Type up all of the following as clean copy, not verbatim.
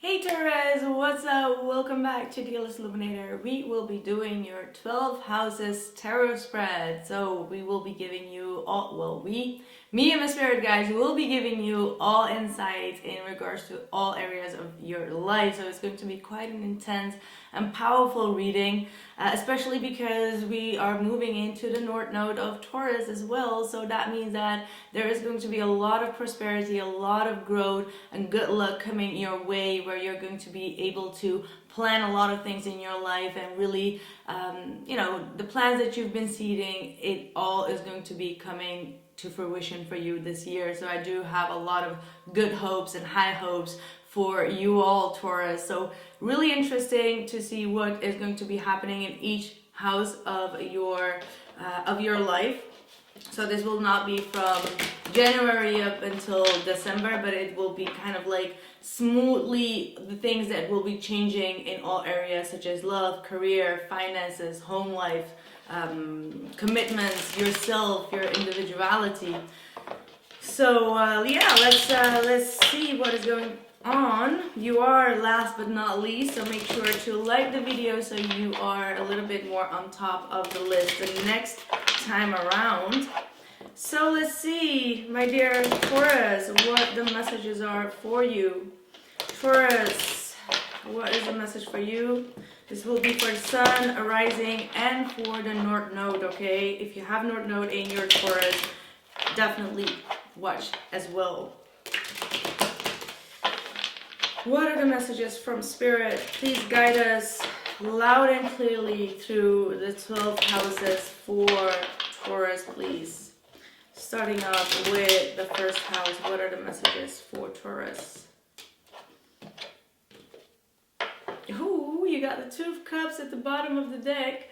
Hey Taurus, what's up? Welcome back to Dealers Illuminator. We will be doing your 12 houses tarot spread. So we will be giving you all, me and my spirit guys will be giving you all insights in regards to all areas of your life. So it's going to be quite an intense and powerful reading, especially because we are moving into the North Node of Taurus as well. So that means that there is going to be a lot of prosperity, a lot of growth and good luck coming your way, where you're going to be able to plan a lot of things in your life and really, the plans that you've been seeding, it all is going to be coming to fruition for you this year. So I do have a lot of good hopes and high hopes for you all, Taurus. So really interesting to see what is going to be happening in each house of your life. So this will not be from January up until December, but it will be kind of like smoothly the things that will be changing in all areas, such as love, career, finances, home life, commitments, yourself, your individuality. So let's see what is going on. You are last but not least, so make sure to like the video so you are a little bit more on top of the list the next time around. So let's see, my dear Taurus, what the messages are for you. Taurus, what is the message for you? This will be for the Sun, arising, and for the North Node, okay? If you have North Node in your Taurus, definitely watch as well. What are the messages from Spirit? Please guide us loud and clearly through the 12 houses for Taurus, please. Starting off with the first house, what are the messages for Taurus? Ooh, you got the Two of Cups at the bottom of the deck.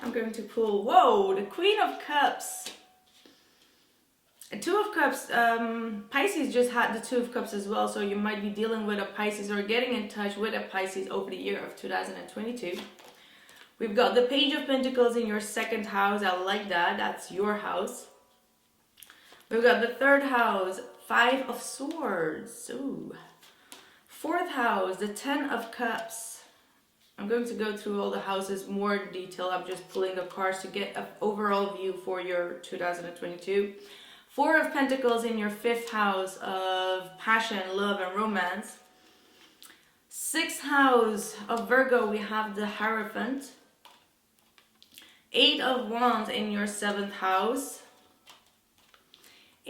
I'm going to pull, whoa, the Queen of Cups. Two of Cups, Pisces just had the Two of Cups as well, so you might be dealing with a Pisces or getting in touch with a Pisces over the year of 2022. We've got the Page of Pentacles in your second house. I like that. That's your house. We've got the third house, Five of Swords. Ooh. Fourth house, the Ten of Cups. I'm going to go through all the houses more in detail. I'm just pulling the cards to get an overall view for your 2022. Four of Pentacles in your fifth house of passion, love, and romance. Sixth house of Virgo, we have the Hierophant. Eight of Wands in your seventh house.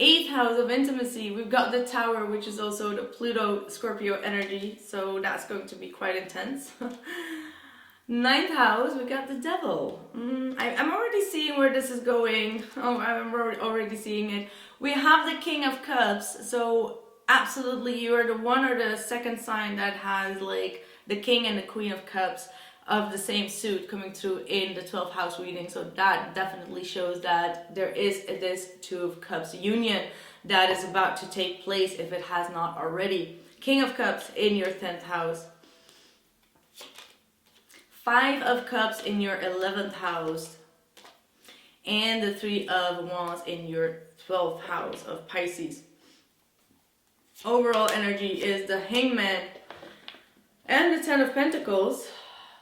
Eighth house of intimacy, we've got the Tower, which is also the Pluto Scorpio energy, so that's going to be quite intense. Ninth house, we got the Devil. I'm already seeing where this is going. Oh, I'm already seeing it. We have the King of Cups, so absolutely you are the one or the second sign that has like the King and the Queen of Cups of the same suit coming through in the 12th house reading. So that definitely shows that there is this Two of Cups union that is about to take place if it has not already. King of Cups in your 10th house. Five of Cups in your 11th house. And the Three of Wands in your 12th house of Pisces. Overall energy is the Hangman and the Ten of Pentacles.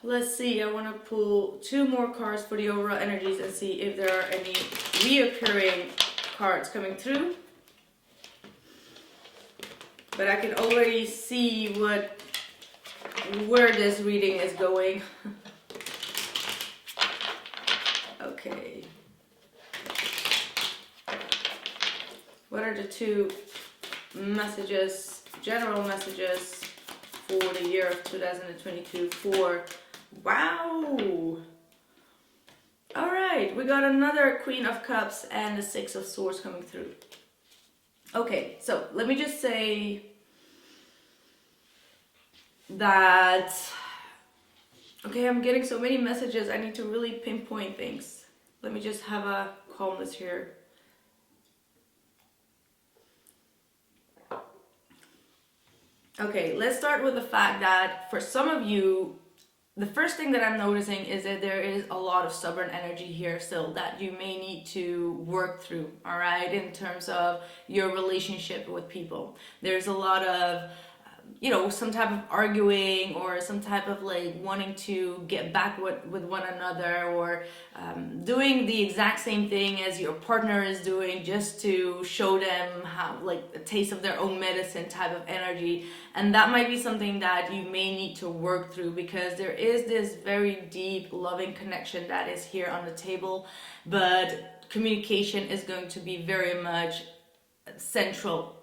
Let's see, I want to pull two more cards for the overall energies and see if there are any reoccurring cards coming through. But I can already see where this reading is going. Okay. What are the two messages, general messages for the year of 2022 for... Wow! Alright, we got another Queen of Cups and the Six of Swords coming through. Okay, so let me just say that... Okay, I'm getting so many messages, I need to really pinpoint things. Let me just have a calmness here. Okay, let's start with the fact that for some of you, the first thing that I'm noticing is that there is a lot of stubborn energy here still that you may need to work through, all right, in terms of your relationship with people. There's a lot of you know, some type of arguing or some type of like wanting to get back with one another, or doing the exact same thing as your partner is doing just to show them how, like, a taste of their own medicine type of energy. And that might be something that you may need to work through, because there is this very deep loving connection that is here on the table, but communication is going to be very much central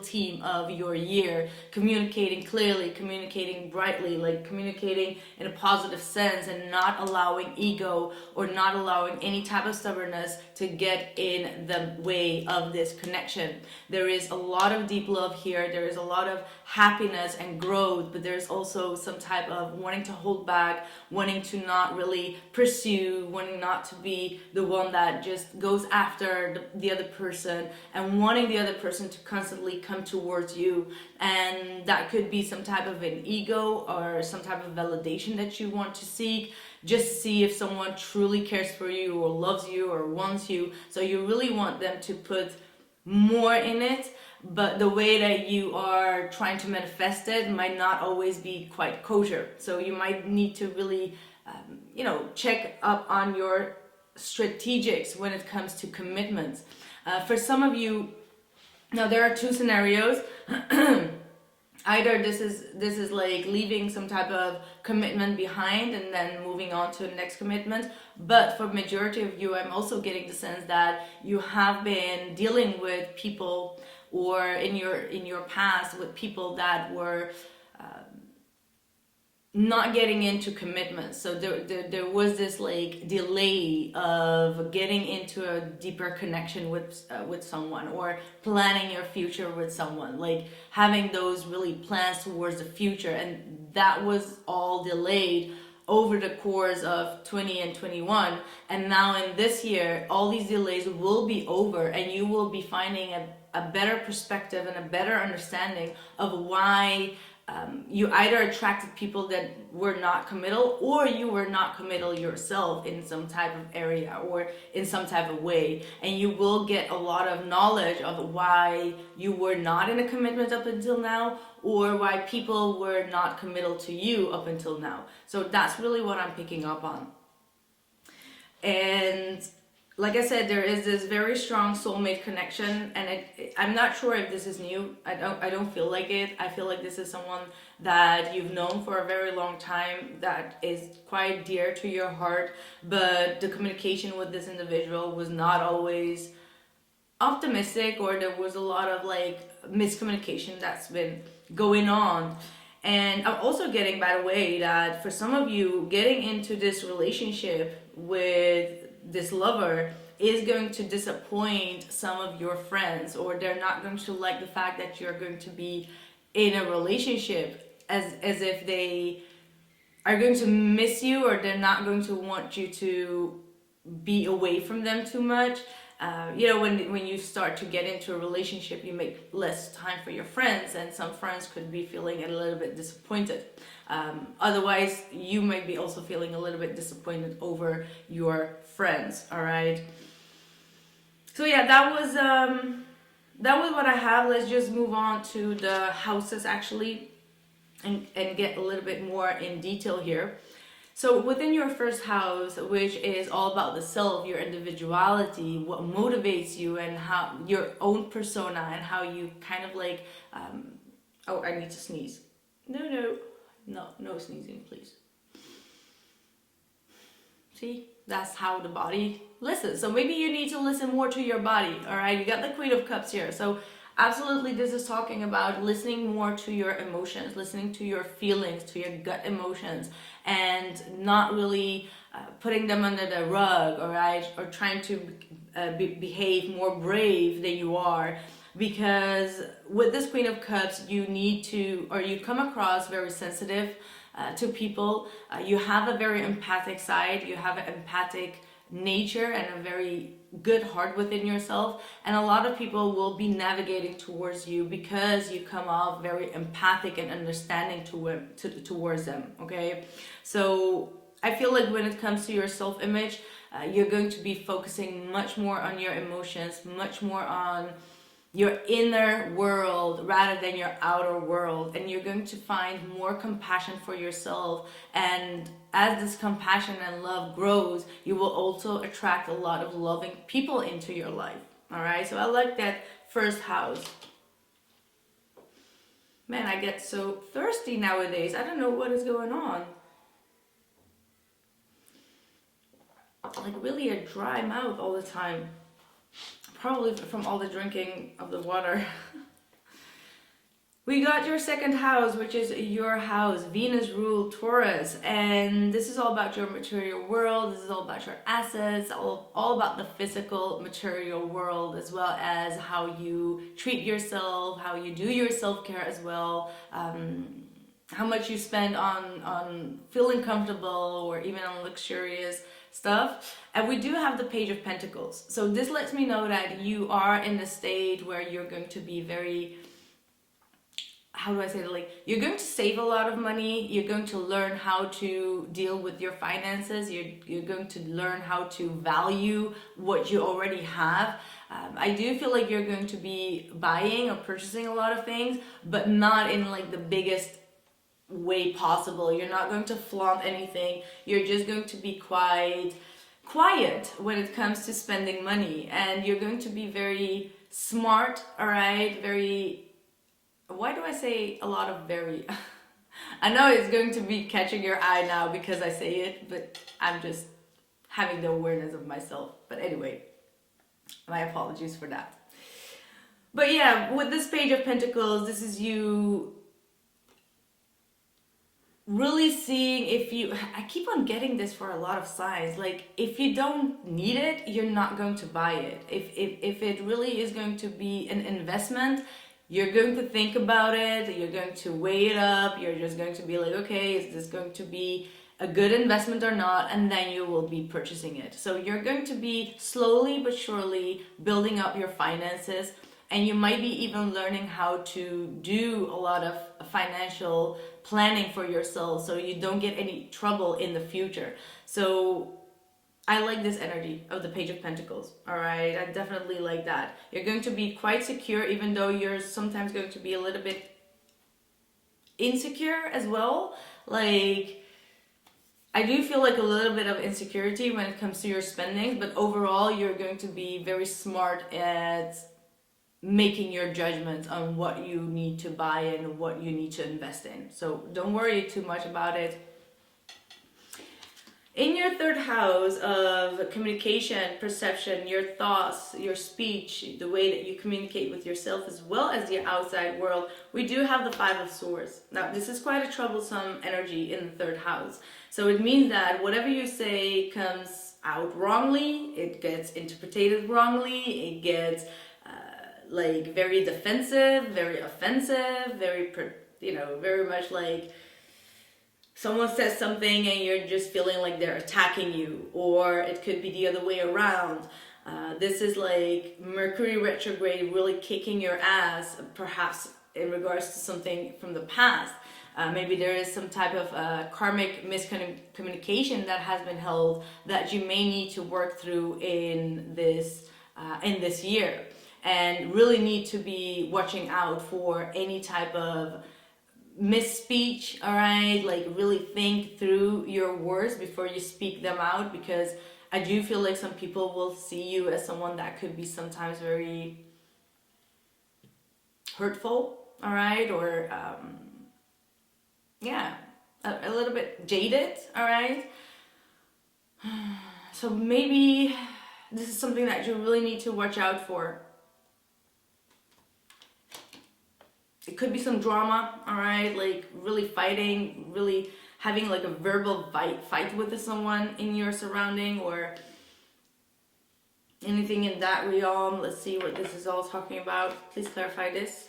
theme of your year. Communicating clearly, communicating brightly, like communicating in a positive sense, and not allowing ego or not allowing any type of stubbornness to get in the way of this connection. There is a lot of deep love here, there is a lot of happiness and growth, but there's also some type of wanting to hold back, wanting to not really pursue, wanting not to be the one that just goes after the other person, and wanting the other person to constantly come towards you. And that could be some type of an ego or some type of validation that you want to seek, just to see if someone truly cares for you or loves you or wants you. So you really want them to put more in it, but the way that you are trying to manifest it might not always be quite kosher. So you might need to really check up on your strategics when it comes to commitments. For some of you, now there are two scenarios. Either this is like leaving some type of commitment behind and then moving on to the next commitment. But for majority of you, I'm also getting the sense that you have been dealing with people, or in your past with people that were not getting into commitments. So there was this like delay of getting into a deeper connection with someone, or planning your future with someone, like having those really plans towards the future, and that was all delayed over the course of 20 and 21. And now in this year, all these delays will be over, and you will be finding a better perspective and a better understanding of why you either attracted people that were not committal, or you were not committal yourself in some type of area or in some type of way. And you will get a lot of knowledge of why you were not in a commitment up until now, or why people were not committal to you up until now. So that's really what I'm picking up on. And like I said, there is this very strong soulmate connection, and I'm not sure if this is new. I don't feel like it. I feel like this is someone that you've known for a very long time, that is quite dear to your heart, but the communication with this individual was not always optimistic, or there was a lot of like miscommunication that's been going on. And I'm also getting, by the way, that for some of you, getting into this relationship with this lover is going to disappoint some of your friends, or they're not going to like the fact that you're going to be in a relationship, as if they are going to miss you, or they're not going to want you to be away from them too much. When you start to get into a relationship, you make less time for your friends, and some friends could be feeling a little bit disappointed. Otherwise, you might be also feeling a little bit disappointed over your friends. All right. So yeah, that was what I have. Let's just move on to the houses actually, and get a little bit more in detail here. So within your first house, which is all about the self, your individuality, what motivates you, and how your own persona, and how you kind of like, I need to sneeze. No sneezing, please. See, that's how the body listens. So maybe you need to listen more to your body, all right? You got the Queen of Cups here. So absolutely, this is talking about listening more to your emotions, listening to your feelings, to your gut emotions, and not really putting them under the rug, all right? Or trying to behave more brave than you are. Because with this Queen of Cups, you come across very sensitive to people. You have a very empathic side. You have an empathic nature and a very good heart within yourself, and a lot of people will be navigating towards you because you come off very empathic and understanding towards them. Okay, so I feel like when it comes to your self-image, you're going to be focusing much more on your emotions, much more on your inner world rather than your outer world, and you're going to find more compassion for yourself. And as this compassion and love grows, you will also attract a lot of loving people into your life. All right, so I like that first house. Man, I get so thirsty nowadays. I don't know what is going on. Like really a dry mouth all the time. Probably from all the drinking of the water. We got your second house, which is your house, Venus ruled Taurus, and this is all about your material world. This is all about your assets, all about the physical material world, as well as how you treat yourself, how you do your self-care as well, how much you spend on feeling comfortable or even on luxurious stuff. And we do have the Page of Pentacles. So this lets me know that you are in the state where you're going to be very, how do I say it? Like, you're going to save a lot of money. You're going to learn how to deal with your finances. You're going to learn how to value what you already have. I do feel like you're going to be buying or purchasing a lot of things, but not in like the biggest way possible. You're not going to flaunt anything. You're just going to be quiet when it comes to spending money, and you're going to be very smart. All right, very, why do I say a lot of very? I know it's going to be catching your eye now because I say it, but I'm just having the awareness of myself. But anyway, my apologies for that. But yeah, with this Page of Pentacles, this is you really seeing if you, I keep on getting this for a lot of signs, like if you don't need it, you're not going to buy it. If it really is going to be an investment, you're going to think about it, you're going to weigh it up, you're just going to be like, okay, is this going to be a good investment or not? And then you will be purchasing it. So you're going to be slowly but surely building up your finances, and you might be even learning how to do a lot of financial planning for yourself so you don't get any trouble in the future. So I like this energy of the Page of Pentacles. All right, I definitely like that. You're going to be quite secure, even though you're sometimes going to be a little bit insecure as well. Like, I do feel like a little bit of insecurity when it comes to your spending, but overall you're going to be very smart at making your judgments on what you need to buy and what you need to invest in. So don't worry too much about it. In your third house of communication, perception, your thoughts, your speech, the way that you communicate with yourself as well as the outside world, we do have the Five of Swords. Now, this is quite a troublesome energy in the third house. So it means that whatever you say comes out wrongly, it gets interpreted wrongly, it gets like very defensive, very offensive, very, very much like someone says something and you're just feeling like they're attacking you, or it could be the other way around. This is like Mercury retrograde really kicking your ass, perhaps in regards to something from the past. Maybe there is some type of karmic miscommunication that has been held that you may need to work through in this year. And really need to be watching out for any type of misspeech, all right? Like really think through your words before you speak them out, because I do feel like some people will see you as someone that could be sometimes very hurtful, all right? Or, a little bit jaded, all right? So maybe this is something that you really need to watch out for. It could be some drama, all right? Like really fighting, really having like a verbal fight with someone in your surrounding, or anything in that realm. Let's see what this is all talking about. Please clarify this.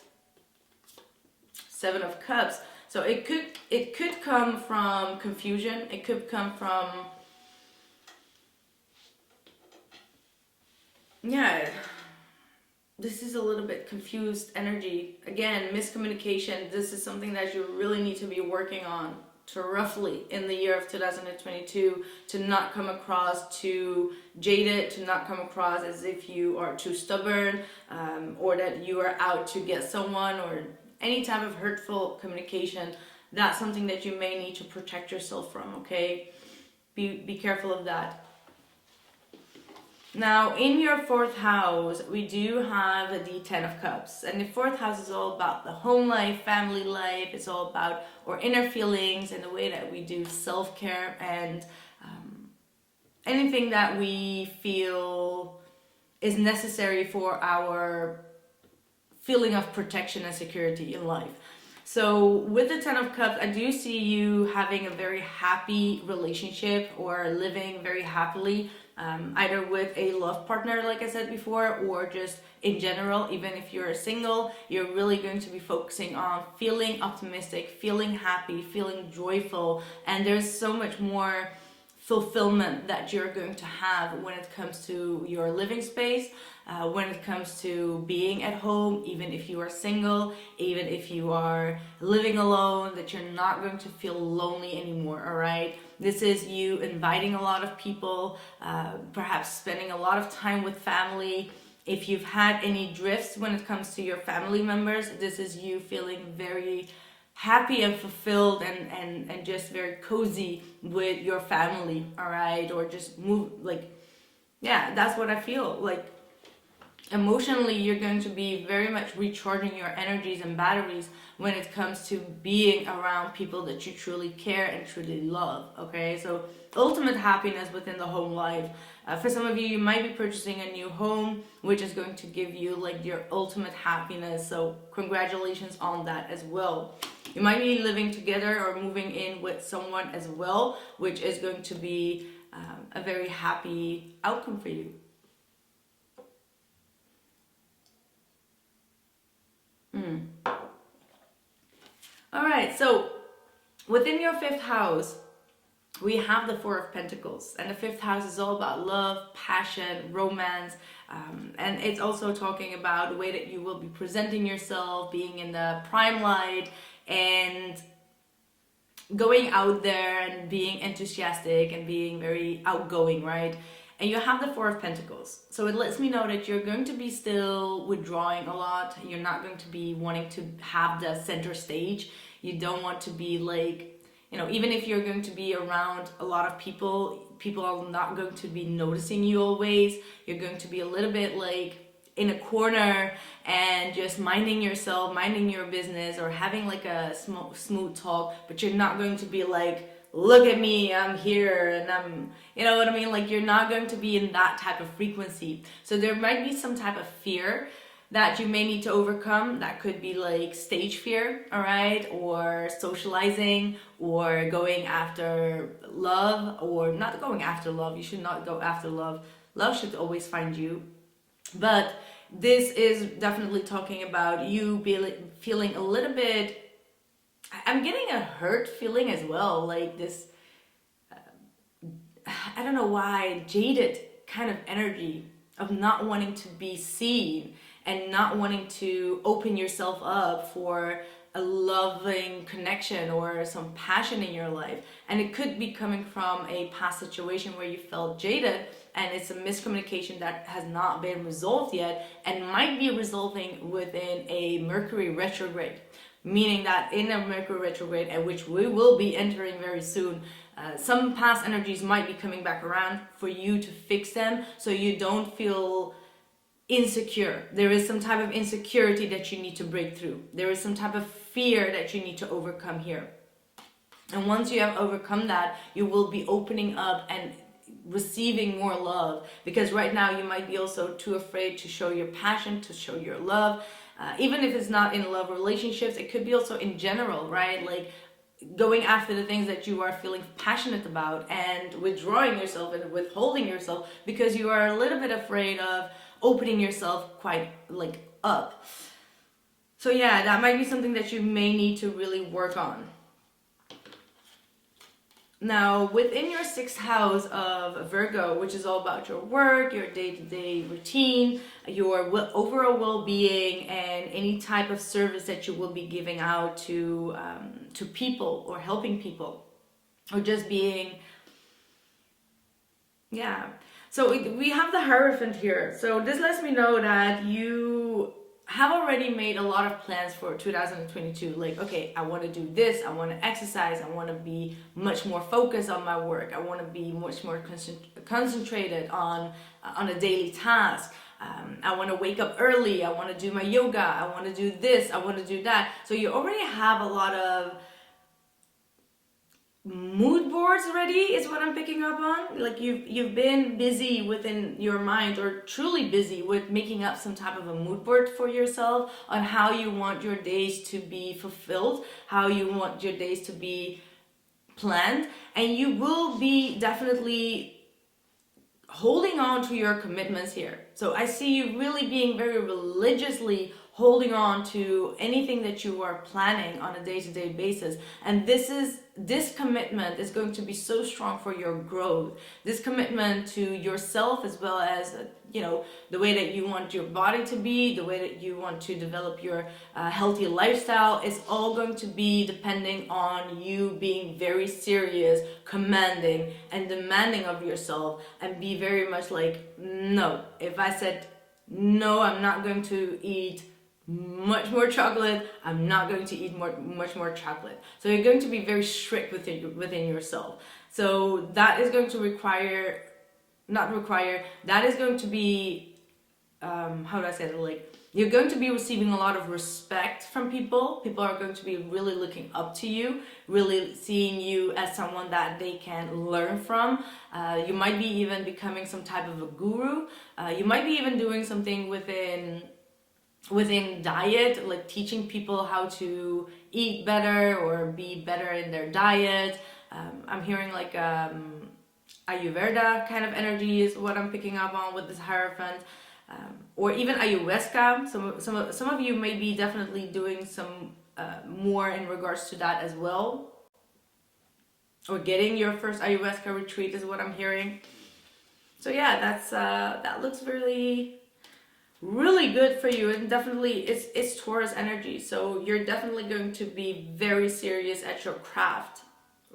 Seven of Cups. So it could come from confusion. It could come from, this is a little bit confused energy. Again, miscommunication. This is something that you really need to be working on. to roughly in the year of 2022 to not come across too jaded, to not come across as if you are too stubborn, or that you are out to get someone, or any type of hurtful communication. That's something that you may need to protect yourself from, okay? Be careful of that. Now, in your fourth house, we do have the Ten of Cups. And the fourth house is all about the home life, family life. It's all about our inner feelings and the way that we do self-care and anything that we feel is necessary for our feeling of protection and security in life. So with the Ten of Cups, I do see you having a very happy relationship or living very happily, either with a love partner, like I said before, or just in general. Even if you're single, you're really going to be focusing on feeling optimistic, feeling happy, feeling joyful, and there's so much more fulfillment that you're going to have when it comes to your living space, when it comes to being at home, even if you are single, even if you are living alone, that you're not going to feel lonely anymore, all right? This is you inviting a lot of people, perhaps spending a lot of time with family. If you've had any drifts when it comes to your family members, this is you feeling very happy and fulfilled and just very cozy with your family, all right? Or just move, like, yeah, that's what I feel. Like, emotionally, you're going to be very much recharging your energies and batteries when it comes to being around people that you truly care and truly love, okay? So ultimate happiness within the home life. For some of you, you might be purchasing a new home, which is going to give you like your ultimate happiness. So congratulations on that as well. You might be living together or moving in with someone as well, which is going to be a very happy outcome for you. All right, so within your fifth house, we have the Four of Pentacles, and the fifth house is all about love, passion, romance, and it's also talking about the way that you will be presenting yourself, being in the prime light, and going out there and being enthusiastic and being very outgoing, right? And you have the Four of Pentacles. So it lets me know that you're going to be still withdrawing a lot. You're not going to be wanting to have the center stage. You don't want to be like, you know, even if you're going to be around a lot of people, people are not going to be noticing you always. You're going to be a little bit like in a corner and just minding yourself, minding your business, or having like a smooth talk, but you're not going to be like, look at me, I'm here, and I'm, you know what I mean? Like, you're not going to be in that type of frequency. So there might be some type of fear that you may need to overcome. That could be like stage fear, all right? Or socializing, or going after love, or not going after love. You should not go after love. Love should always find you. But this is definitely talking about you feeling a little bit, I'm getting a hurt feeling as well, like this, I don't know why, jaded kind of energy of not wanting to be seen and not wanting to open yourself up for a loving connection or some passion in your life. And it could be coming from a past situation where you felt jaded, and it's a miscommunication that has not been resolved yet and might be resolving within a Mercury retrograde. Meaning that in a Mercury retrograde, at which we will be entering very soon, some past energies might be coming back around for you to fix them, so you don't feel insecure. There is some type of insecurity that you need to break through. There is some type of fear that you need to overcome here. And once you have overcome that, you will be opening up and receiving more love, because right now you might be also too afraid to show your passion, to show your love. Even if it's not in love relationships, it could be also in general, right? Like going after the things that you are feeling passionate about and withdrawing yourself and withholding yourself because you are a little bit afraid of opening yourself quite like up. So yeah, that might be something that you may need to really work on. Now, within your sixth house of Virgo, which is all about your work, your day-to-day routine, your overall well-being, and any type of service that you will be giving out to people or helping people. or just being, yeah. So we have the Hierophant here. So this lets me know that you have already made a lot of plans for 2022. Like, okay, I want to do this, I want to exercise, I want to be much more focused on my work, I want to be much more concentrated on a daily task. I want to wake up early, I want to do my yoga, I want to do this, I want to do that. So you already have a lot of mood boards already, is what I'm picking up on. Like you've been busy within your mind, or truly busy with making up some type of a mood board for yourself on how you want your days to be fulfilled, how you want your days to be planned, and you will be definitely holding on to your commitments here. So I see you really being very religiously holding on to anything that you are planning on a day-to-day basis. And this commitment is going to be so strong for your growth. This commitment to yourself, as well as the way that you want your body to be, the way that you want to develop your healthy lifestyle, is all going to be depending on you being very serious, commanding and demanding of yourself, and be very much like, no, if I said no, I'm not going to eat much more chocolate, I'm not going to eat much more chocolate. So you're going to be very strict within yourself. So that is going to that is going to be, how do I say it, like, you're going to be receiving a lot of respect from people. People are going to be really looking up to you, really seeing you as someone that they can learn from. You might be even becoming some type of a guru. You might be even doing something within diet, like teaching people how to eat better or be better in their diet. I'm hearing like Ayurveda kind of energy is what I'm picking up on with this Hierophant. Or even ayahuasca. Some of you may be definitely doing some more in regards to that as well, or getting your first ayahuasca retreat is what I'm hearing. So yeah, that looks really good for you. And definitely it's Taurus energy, so you're definitely going to be very serious at your craft,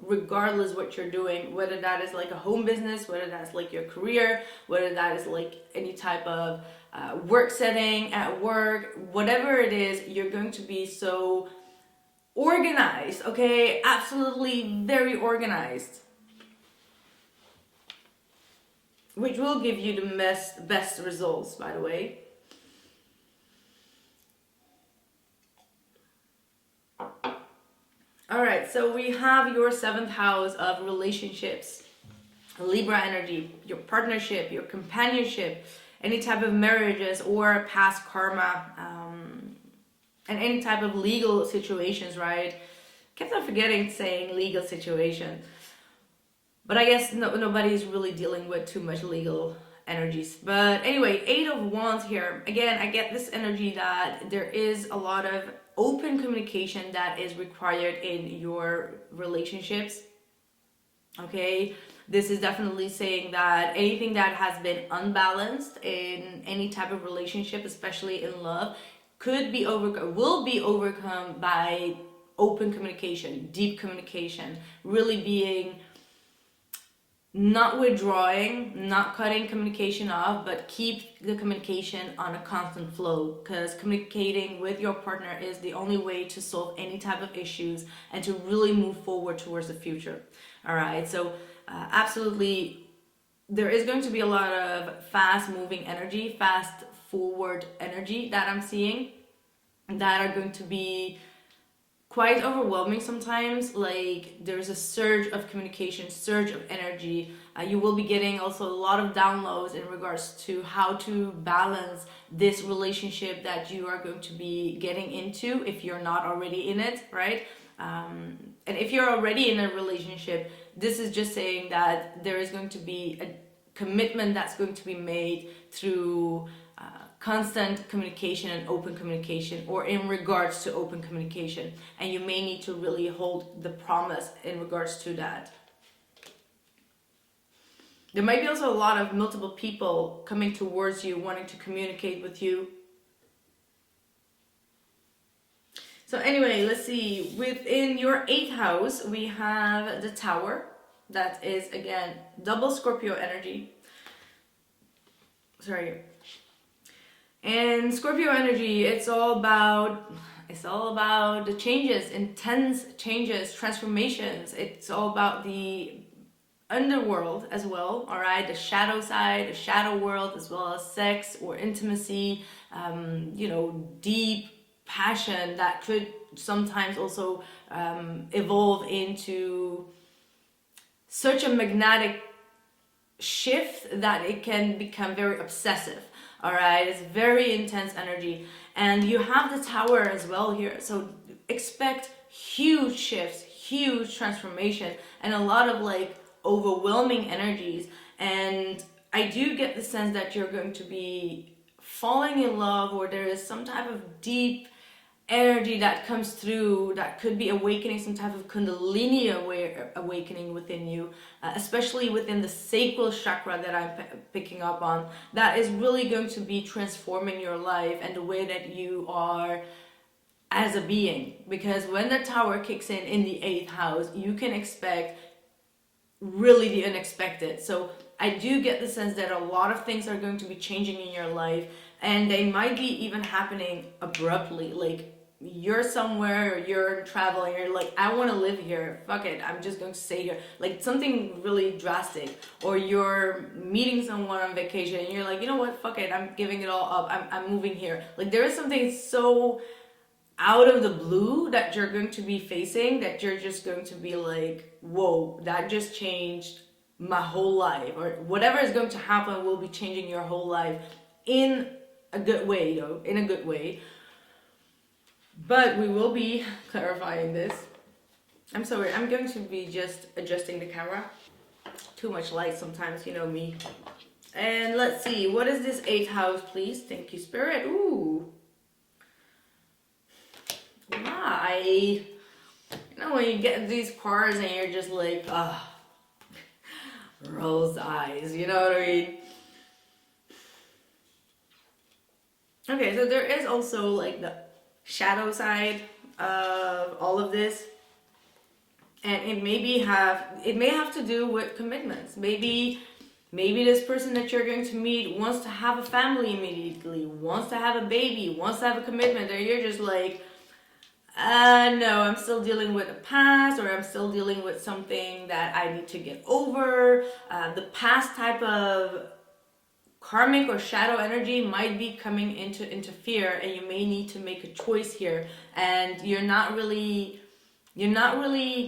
regardless what you're doing, whether that is like a home business, whether that's like your career, whether that is like any type of work setting at work, whatever it is, you're going to be so organized, okay? Absolutely very organized, which will give you the best results, by the way. All right, so we have your 7th house of relationships, Libra energy, your partnership, your companionship, any type of marriages or past karma, and any type of legal situations, right? Kept on forgetting saying legal situation, but I guess nobody's really dealing with too much legal energies. But anyway, 8 of Wands here. Again, I get this energy that there is a lot of open communication that is required in your relationships, okay? This is definitely saying that anything that has been unbalanced in any type of relationship, especially in love, will be overcome by open communication, deep communication, really being, not withdrawing, not cutting communication off, but keep the communication on a constant flow, because communicating with your partner is the only way to solve any type of issues and to really move forward towards the future. All right, so absolutely, there is going to be a lot of fast moving energy, fast forward energy that I'm seeing, that are going to be quite overwhelming sometimes. Like, there's a surge of communication, surge of energy. You will be getting also a lot of downloads in regards to how to balance this relationship that you are going to be getting into if you're not already in it, right? And if you're already in a relationship, this is just saying that there is going to be a commitment that's going to be made through constant communication and open communication, or in regards to open communication, and you may need to really hold the promise in regards to that. There might be also a lot of multiple people coming towards you, wanting to communicate with you. So anyway, let's see. Within your 8th house, we have the Tower. That is, again, double Scorpio energy. Sorry. And Scorpio energy, it's all about the changes, intense changes, transformations. It's all about the underworld as well, all right? The shadow side, the shadow world, as well as sex or intimacy, you know, deep passion that could sometimes also evolve into such a magnetic shift that it can become very obsessive. All right, it's very intense energy, and you have the Tower as well here, so expect huge shifts, huge transformation, and a lot of like overwhelming energies. And I do get the sense that you're going to be falling in love, or there is some type of deep energy that comes through that could be awakening some type of kundalini awakening within you, especially within the sacral chakra that I'm picking up on, that is really going to be transforming your life and the way that you are as a being. Because when the Tower kicks in the 8th house, you can expect really the unexpected. So I do get the sense that a lot of things are going to be changing in your life, and they might be even happening abruptly. Like you're somewhere, or you're traveling, you're like, I want to live here, fuck it, I'm just going to stay here, like something really drastic. Or you're meeting someone on vacation and you're like, you know what, fuck it, I'm giving it all up, I'm moving here. Like there is something so out of the blue that you're going to be facing, that you're just going to be like, whoa, that just changed my whole life. Or whatever is going to happen will be changing your whole life in a good way, though, in a good way. But we will be clarifying this. I'm sorry, I'm going to be just adjusting the camera. Too much light sometimes, you know me. And let's see, what is this 8th house, please? Thank you, Spirit. Ooh. Why? You know, when you get these cards and you're just like, rolls eyes, you know what I mean? Okay, so there is also like the shadow side of all of this, and it may have to do with commitments. Maybe this person that you're going to meet wants to have a family immediately, wants to have a baby, wants to have a commitment, and you're just like, no, I'm still dealing with the past, or I'm still dealing with something that I need to get over. The past type of karmic or shadow energy might be coming into interfere, and you may need to make a choice here, and you're not really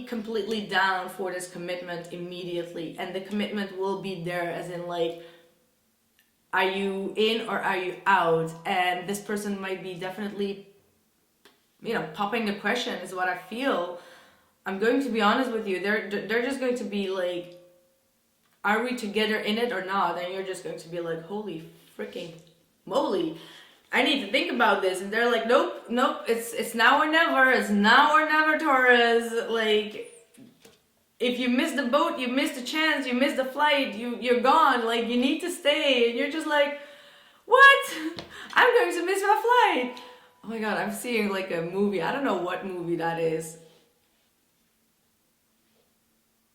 completely down for this commitment immediately. And the commitment will be there, as in like, are you in or are you out? And this person might be definitely, you know, popping the question, is what I feel. I'm going to be honest with you, they're just going to be like, are we together in it or not? And you're just going to be like, holy freaking moly, I need to think about this. And they're like, nope, it's now or never. It's now or never, Taurus. Like, if you miss the boat, you miss the chance, you miss the flight, you're gone. Like, you need to stay. And you're just like, what? I'm going to miss my flight. Oh my God, I'm seeing like a movie. I don't know what movie that is.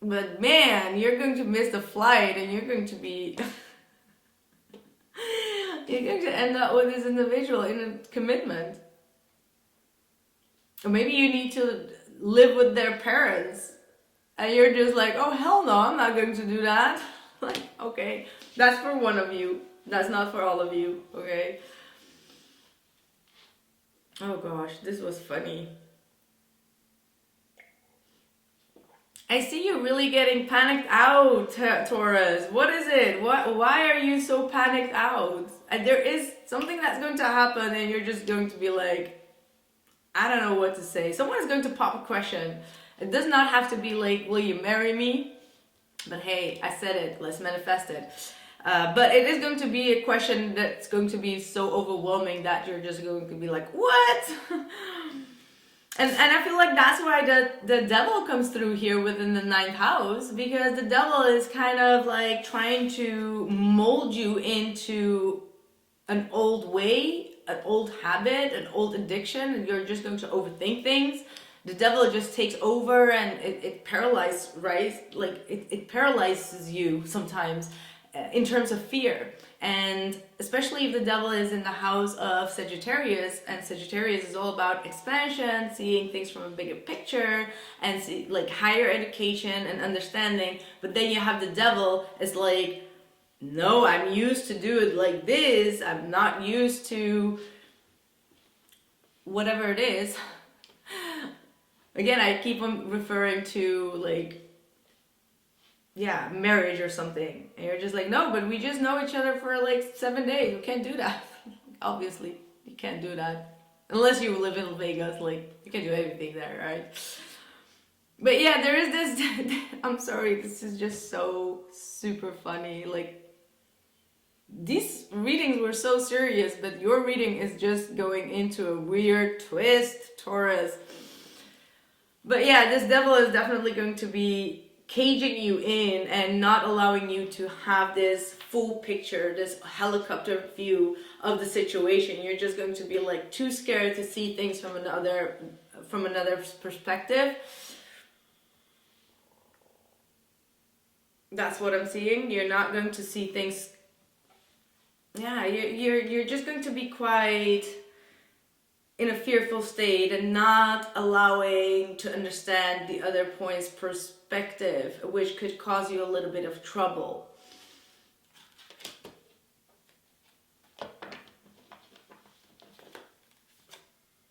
But man, you're going to miss the flight, and you're going to be... you're going to end up with this individual in a commitment. Or maybe you need to live with their parents, and you're just like, oh hell no, I'm not going to do that. Like, okay, that's for one of you. That's not for all of you, okay? Oh gosh, this was funny. I see you really getting panicked out, Taurus. What is it? Why are you so panicked out? And there is something that's going to happen, and you're just going to be like, I don't know what to say. Someone is going to pop a question. It does not have to be like, will you marry me? But hey, I said it. Let's manifest it. But it is going to be a question that's going to be so overwhelming that you're just going to be like, what? And I feel like that's why the devil comes through here within the 9th house, because the devil is kind of like trying to mold you into an old way an old habit, an old addiction, and you're just going to overthink things, the devil just takes over, and it paralyzes, right? Like it paralyzes you sometimes in terms of fear. And especially if the devil is in the house of Sagittarius, and Sagittarius is all about expansion, seeing things from a bigger picture, and like higher education and understanding. But then you have the devil, it's like, no, I'm used to do it like this. I'm not used to whatever it is. Again, I keep on referring to like, yeah, marriage or something. And you're just like, no, but we just know each other for like 7 days. You can't do that. Obviously, you can't do that. Unless you live in Vegas, like, you can do everything there, right? But yeah, there is this, I'm sorry, this is just so super funny. Like, these readings were so serious, but your reading is just going into a weird twist, Taurus. But yeah, this devil is definitely going to be caging you in and not allowing you to have this full picture, this helicopter view of the situation. You're just going to be like too scared to see things from another perspective. That's what I'm seeing. You're not going to see things. Yeah, you're just going to be quite in a fearful state and not allowing to understand the other point's perspective, which could cause you a little bit of trouble.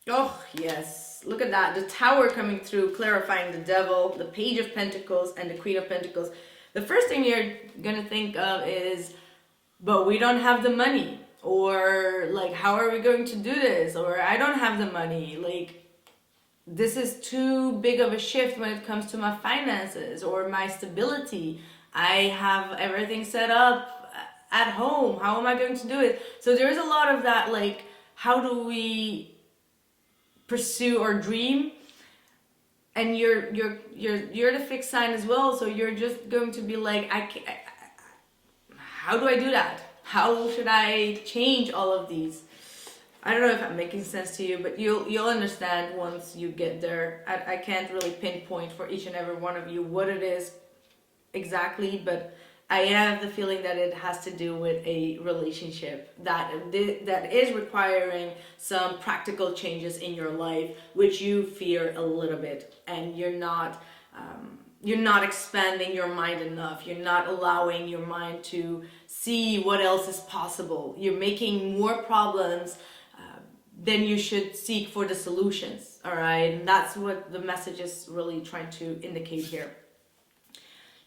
Oh, yes. Look at that. The Tower coming through, clarifying the devil, the Page of Pentacles, and the Queen of Pentacles. The first thing you're going to think of is, but we don't have the money. Or like, how are we going to do this? Or I don't have the money. Like, this is too big of a shift when it comes to my finances or my stability. I have everything set up at home. How am I going to do it? So there's a lot of that, like, how do we pursue or dream? And you're the fixed sign as well. So you're just going to be like, how do I do that? How should I change all of these? I don't know if I'm making sense to you, but you'll understand once you get there. I can't really pinpoint for each and every one of you what it is exactly, but I have the feeling that it has to do with a relationship that is requiring some practical changes in your life, which you fear a little bit, and you're not expanding your mind enough. You're not allowing your mind to see what else is possible. You're making more problems than you should seek for the solutions, all right? And that's what the message is really trying to indicate here.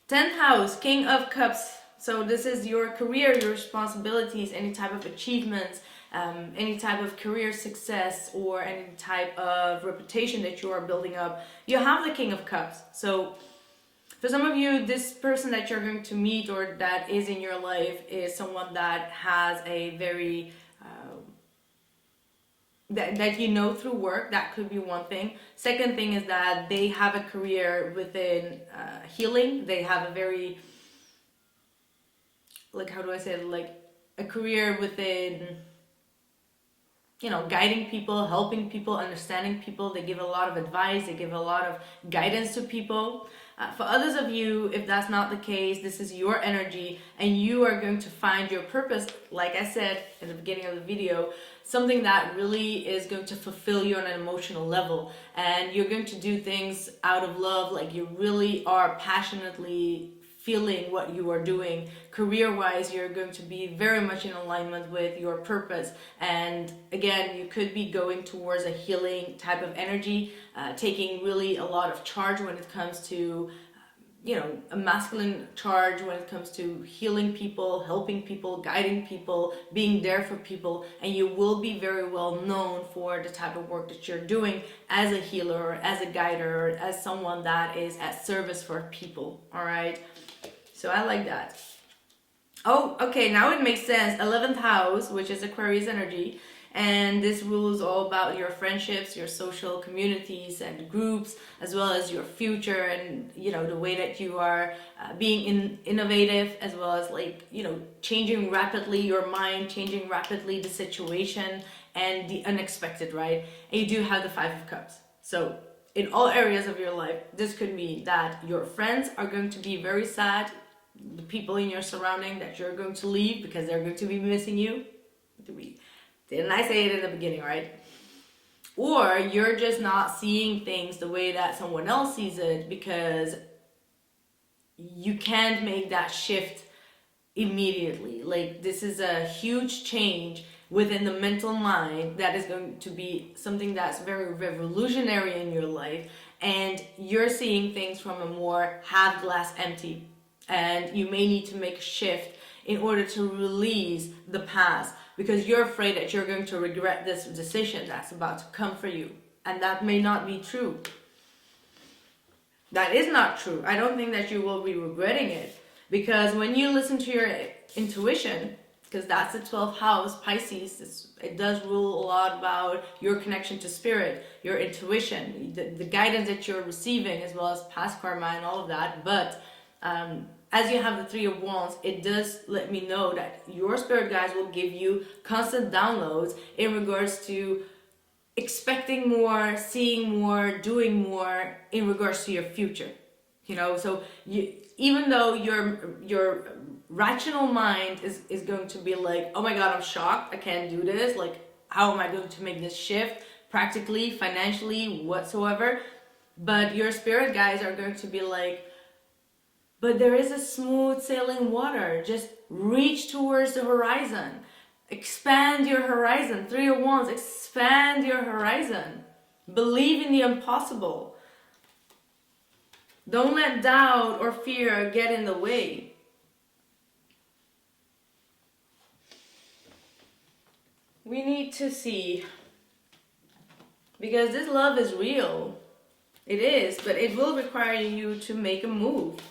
10th house, King of Cups. So this is your career, your responsibilities, any type of achievements, any type of career success, or any type of reputation that you are building up. You have the King of Cups. So for some of you, this person that you're going to meet or that is in your life is someone that has a very, that you know through work. That could be one thing. Second thing is that they have a career within healing. They have a very, like, how do I say it? Like a career within, you know, guiding people, helping people, understanding people. They give a lot of advice. They give a lot of guidance to people. For others of you, if that's not the case, this is your energy and you are going to find your purpose, like I said in the beginning of the video, something that really is going to fulfill you on an emotional level. And you're going to do things out of love, like you really are passionately feeling what you are doing. Career-wise, you're going to be very much in alignment with your purpose. And again, you could be going towards a healing type of energy, taking really a lot of charge when it comes to, you know, a masculine charge when it comes to healing people, helping people, guiding people, being there for people. And you will be very well known for the type of work that you're doing as a healer, or as a guider, or as someone that is at service for people, all right? So I like that. Oh, okay, now it makes sense. 11th house, which is Aquarius energy. And this rules all about your friendships, your social communities and groups, as well as your future and, you know, the way that you are being innovative, as well as, like, you know, changing rapidly your mind, changing rapidly the situation, and the unexpected, right? And you do have the Five of Cups. So in all areas of your life, this could mean that your friends are going to be very sad, the people in your surrounding that you're going to leave because they're going to be missing you. Didn't I say it in the beginning, right? Or you're just not seeing things the way that someone else sees it because you can't make that shift immediately. Like, this is a huge change within the mental mind that is going to be something that's very revolutionary in your life, and you're seeing things from a more half glass empty, and you may need to make a shift in order to release the past because you're afraid that you're going to regret this decision that's about to come for you. And that may not be true. That is not true. I don't think that you will be regretting it, because when you listen to your intuition, because that's the 12th house, Pisces, it does rule a lot about your connection to spirit, your intuition, the guidance that you're receiving, as well as past karma and all of that. But as you have the Three of Wands, it does let me know that your spirit guides will give you constant downloads in regards to expecting more, seeing more, doing more in regards to your future. You know, so even though your rational mind is going to be like, oh my God, I'm shocked, I can't do this, like, how am I going to make this shift practically, financially, whatsoever? But your spirit guides are going to be like, but there is a smooth sailing water. Just reach towards the horizon. Expand your horizon. Three of Wands, expand your horizon. Believe in the impossible. Don't let doubt or fear get in the way. We need to see, because this love is real. It is, but it will require you to make a move.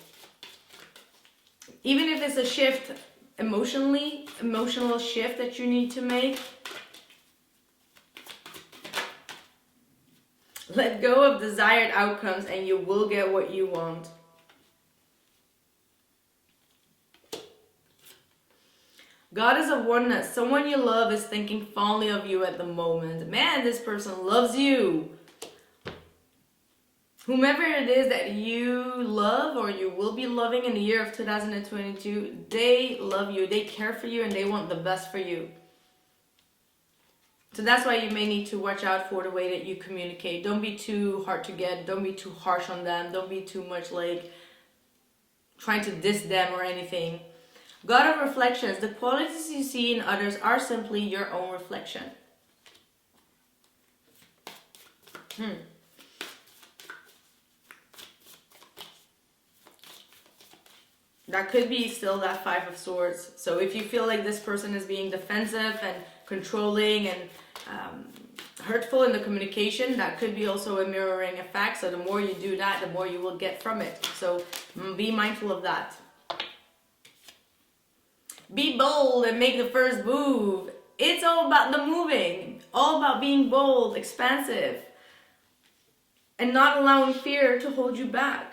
Even if it's a shift emotional shift that you need to make. Let go of desired outcomes and you will get what you want. Goddess of Oneness. Someone you love is thinking fondly of you at the moment. Man, this person loves you. Whomever it is that you love or you will be loving in the year of 2022, they love you, they care for you, and they want the best for you. So that's why you may need to watch out for the way that you communicate. Don't be too hard to get. Don't be too harsh on them. Don't be too much like trying to diss them or anything. God of Reflections. The qualities you see in others are simply your own reflection. That could be still that Five of Swords. So if you feel like this person is being defensive and controlling and hurtful in the communication, that could be also a mirroring effect. So the more you do that, the more you will get from it. So be mindful of that. Be bold and make the first move. It's all about the moving. All about being bold, expansive, and not allowing fear to hold you back.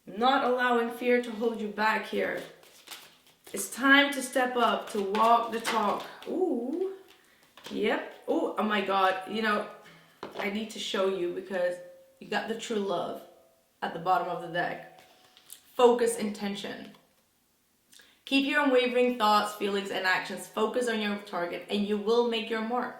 Not allowing fear to hold you back here. It's time to step up, to walk the talk. Ooh. Yep. Oh my God. You know, I need to show you because you got the true love at the bottom of the deck. Focus, intention. Keep your unwavering thoughts, feelings, and actions. Focus on your target and you will make your mark.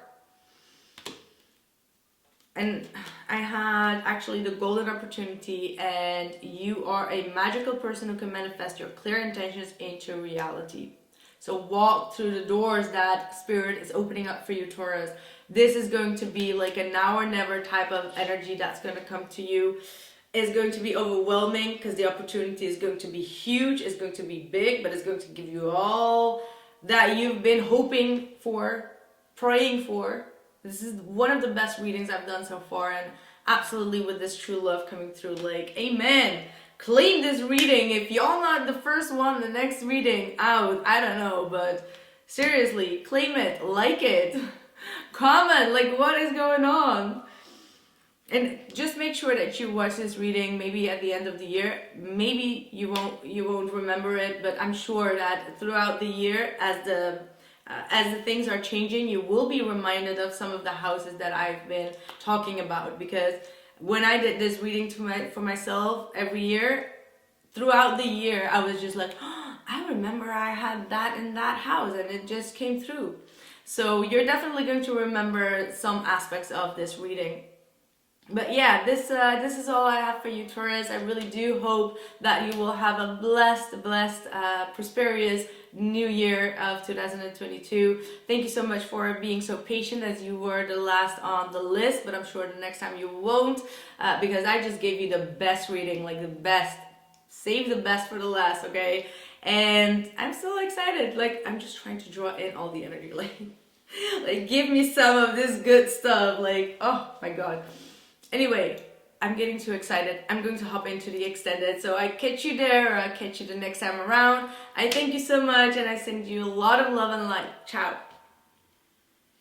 And I had actually the golden opportunity, and you are a magical person who can manifest your clear intentions into reality. So walk through the doors that Spirit is opening up for you, Taurus. This is going to be like a now or never type of energy that's going to come to you. It's going to be overwhelming because the opportunity is going to be huge. It's going to be big, but it's going to give you all that you've been hoping for, praying for. This is one of the best readings I've done so far, and absolutely with this true love coming through, like, amen. Claim this reading. If y'all not the first one, the next reading out, I don't know, but seriously, claim it, like it, comment, like, what is going on? And just make sure that you watch this reading maybe at the end of the year. Maybe you won't remember it, but I'm sure that throughout the year, as the as the things are changing, you will be reminded of some of the houses that I've been talking about. Because when I did this reading for myself every year, throughout the year, I was just like, oh, I remember I had that in that house, and it just came through. So you're definitely going to remember some aspects of this reading. But yeah, this is all I have for you, Taurus. I really do hope that you will have a blessed, prosperous new year of 2022. Thank you so much for being so patient, as you were the last on the list, but I'm sure the next time you won't, because I just gave you the best reading, like the best. Save the best for the last, okay? And I'm so excited. Like, I'm just trying to draw in all the energy. Like give me some of this good stuff. Like, oh my god. Anyway, I'm getting too excited. I'm going to hop into the extended. So I catch you there, or I catch you the next time around. I thank you so much, and I send you a lot of love and light. Ciao.